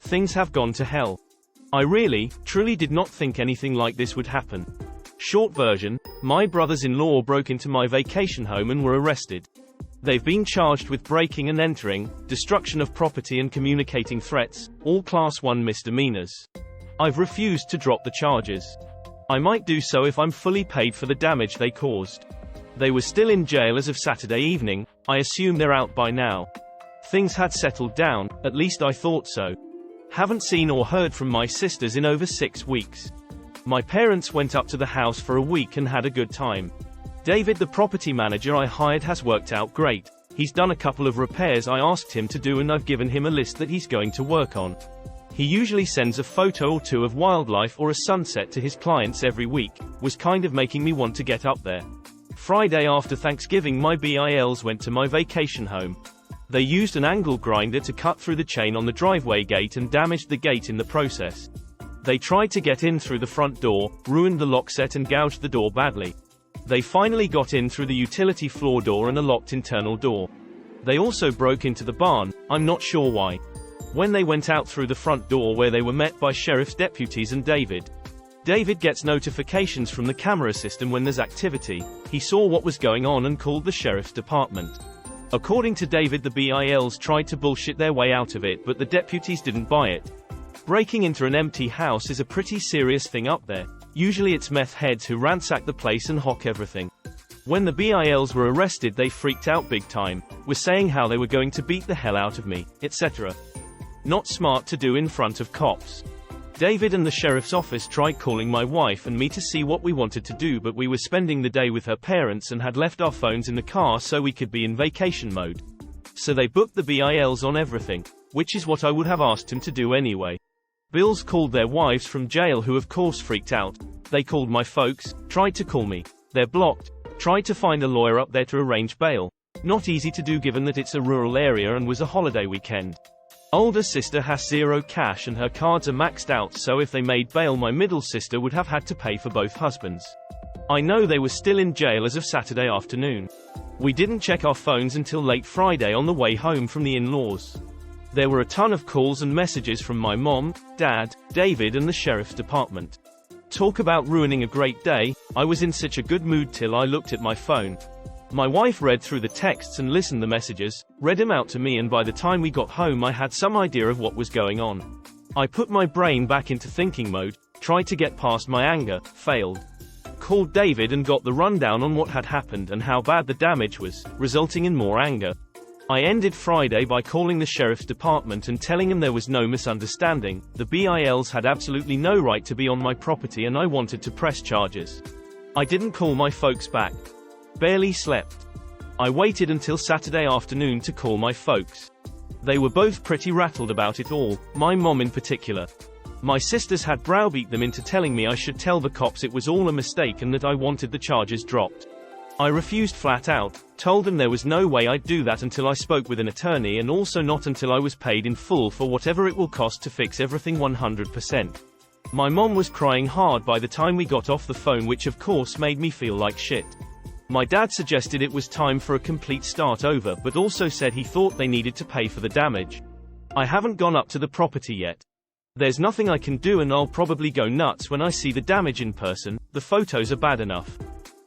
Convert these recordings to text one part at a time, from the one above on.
Things have gone to hell. I really, truly did not think anything like this would happen. Short version, my brothers-in-law broke into my vacation home and were arrested. They've been charged with breaking and entering, destruction of property and communicating threats, all Class 1 misdemeanors. I've refused to drop the charges. I might do so if I'm fully paid for the damage they caused. They were still in jail as of Saturday evening. I assume they're out by now. Things had settled down, at least I thought so. Haven't seen or heard from my sisters in over 6 weeks. My parents went up to the house for a week and had a good time. David, the property manager I hired, has worked out great. He's done a couple of repairs I asked him to do and I've given him a list that he's going to work on. He usually sends a photo or two of wildlife or a sunset to his clients every week. Was kind of making me want to get up there. Friday after Thanksgiving, my BILs went to my vacation home. They used an angle grinder to cut through the chain on the driveway gate and damaged the gate in the process. They tried to get in through the front door, ruined the lock set and gouged the door badly. They finally got in through the utility floor door and a locked internal door. They also broke into the barn, I'm not sure why. When they went out through the front door, where they were met by sheriff's deputies and David. David gets notifications from the camera system when there's activity. He saw what was going on and called the sheriff's department. According to David, the BILs tried to bullshit their way out of it, but the deputies didn't buy it. Breaking into an empty house is a pretty serious thing up there. Usually it's meth heads who ransack the place and hock everything. When the BILs were arrested, they freaked out big time, were saying how they were going to beat the hell out of me, etc. Not smart to do in front of cops. David and the sheriff's office tried calling my wife and me to see what we wanted to do, but we were spending the day with her parents and had left our phones in the car so we could be in vacation mode. So they booked the BILs on everything, which is what I would have asked him to do anyway. Bills called their wives from jail, who of course freaked out. They called my folks, tried to call me. They're blocked. Tried to find a lawyer up there to arrange bail. Not easy to do given that it's a rural area and was a holiday weekend. Older sister has zero cash and her cards are maxed out, so if they made bail, my middle sister would have had to pay for both husbands. I know they were still in jail as of Saturday afternoon. We didn't check our phones until late Friday on the way home from the in-laws. There were a ton of calls and messages from my mom, dad, David and the sheriff's department. Talk about ruining a great day. I was in such a good mood till I looked at my phone. My wife read through the texts and listened the messages, read them out to me, and by the time we got home I had some idea of what was going on. I put my brain back into thinking mode, tried to get past my anger, failed. Called David and got the rundown on what had happened and how bad the damage was, resulting in more anger. I ended Friday by calling the sheriff's department and telling him there was no misunderstanding. The BILs had absolutely no right to be on my property and I wanted to press charges. I didn't call my folks back. Barely slept. I waited until Saturday afternoon to call my folks. They were both pretty rattled about it all, my mom in particular. My sisters had browbeat them into telling me I should tell the cops it was all a mistake and that I wanted the charges dropped. I refused flat out, told them there was no way I'd do that until I spoke with an attorney, and also not until I was paid in full for whatever it will cost to fix everything 100%. My mom was crying hard by the time we got off the phone, which of course made me feel like shit. My dad suggested it was time for a complete start over, but also said he thought they needed to pay for the damage. I haven't gone up to the property yet. There's nothing I can do and I'll probably go nuts when I see the damage in person. The photos are bad enough.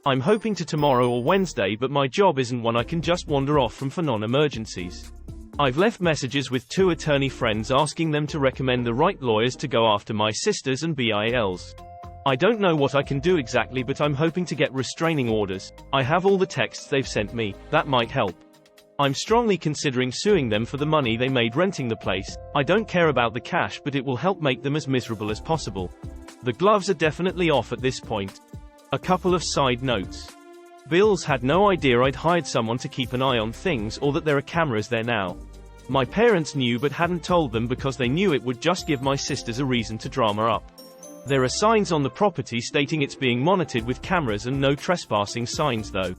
I'm hoping to tomorrow or Wednesday, but my job isn't one I can just wander off from for non-emergencies. I've left messages with 2 attorney friends asking them to recommend the right lawyers to go after my sisters and BILs. I don't know what I can do exactly, but I'm hoping to get restraining orders. I have all the texts they've sent me, that might help. I'm strongly considering suing them for the money they made renting the place. I don't care about the cash, but it will help make them as miserable as possible. The gloves are definitely off at this point. A couple of side notes. Bills had no idea I'd hired someone to keep an eye on things or that there are cameras there now. My parents knew but hadn't told them because they knew it would just give my sisters a reason to drama up. There are signs on the property stating it's being monitored with cameras and no trespassing signs though.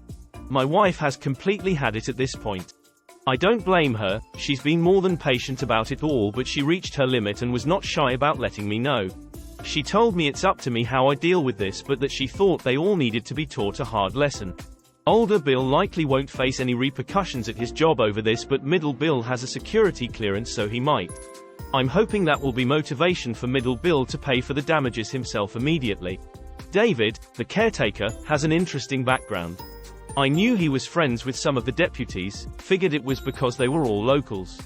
My wife has completely had it at this point. I don't blame her, she's been more than patient about it all, but she reached her limit and was not shy about letting me know. She told me it's up to me how I deal with this, but that she thought they all needed to be taught a hard lesson. Older Bill likely won't face any repercussions at his job over this, but middle Bill has a security clearance, so he might. I'm hoping that will be motivation for Middle Bill to pay for the damages himself immediately. David, the caretaker, has an interesting background. I knew he was friends with some of the deputies, figured it was because they were all locals.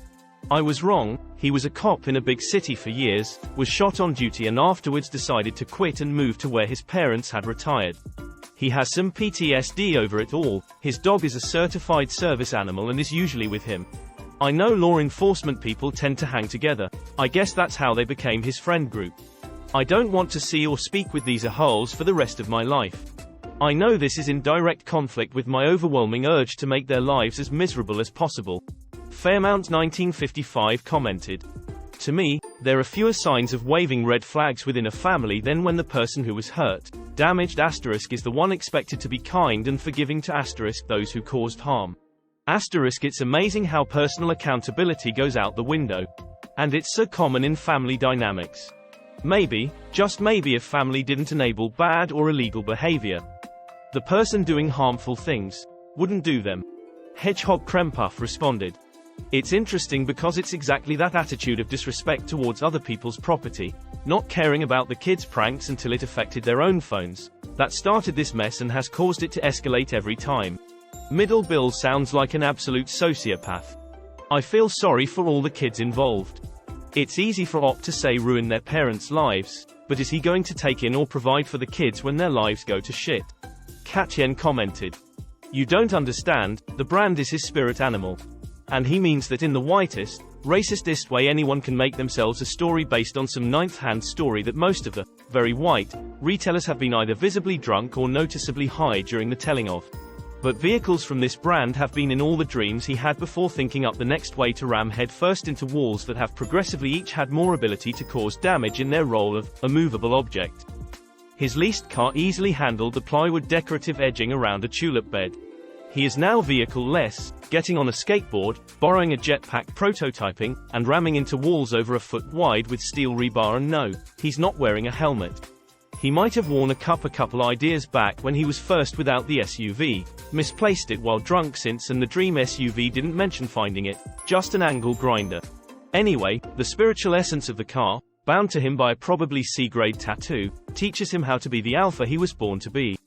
I was wrong. He was a cop in a big city for years, was shot on duty and afterwards decided to quit and move to where his parents had retired. He has some PTSD over it all. His dog is a certified service animal and is usually with him. I know law enforcement people tend to hang together. I guess that's how they became his friend group. I don't want to see or speak with these a-holes for the rest of my life. I know this is in direct conflict with my overwhelming urge to make their lives as miserable as possible. Fairmount 1955 commented. To me, there are fewer signs of waving red flags within a family than when the person who was hurt, damaged ** is the one expected to be kind and forgiving to * those who caused harm. ** It's amazing how personal accountability goes out the window. And it's so common in family dynamics. Maybe, just maybe if family didn't enable bad or illegal behavior, the person doing harmful things wouldn't do them. Hedgehog Krempuff responded. It's interesting because it's exactly that attitude of disrespect towards other people's property, not caring about the kids' pranks until it affected their own phones, that started this mess and has caused it to escalate every time. Middle Bill sounds like an absolute sociopath. I feel sorry for all the kids involved. It's easy for Op to say ruin their parents' lives, but is he going to take in or provide for the kids when their lives go to shit? Katyen commented. You don't understand, the brand is his spirit animal. And he means that in the whitest, racistest way anyone can make themselves a story based on some ninth-hand story that most of the very white retailers have been either visibly drunk or noticeably high during the telling of. But vehicles from this brand have been in all the dreams he had before thinking up the next way to ram headfirst into walls that have progressively each had more ability to cause damage in their role of a movable object. His leased car easily handled the plywood decorative edging around a tulip bed. He is now vehicle-less, getting on a skateboard, borrowing a jetpack prototyping, and ramming into walls over a foot wide with steel rebar, and no, he's not wearing a helmet. He might have worn a couple ideas back when he was first without the SUV, misplaced it while drunk since, and the dream SUV didn't mention finding it, just an angle grinder. Anyway, the spiritual essence of the car, bound to him by a probably C-grade tattoo, teaches him how to be the alpha he was born to be.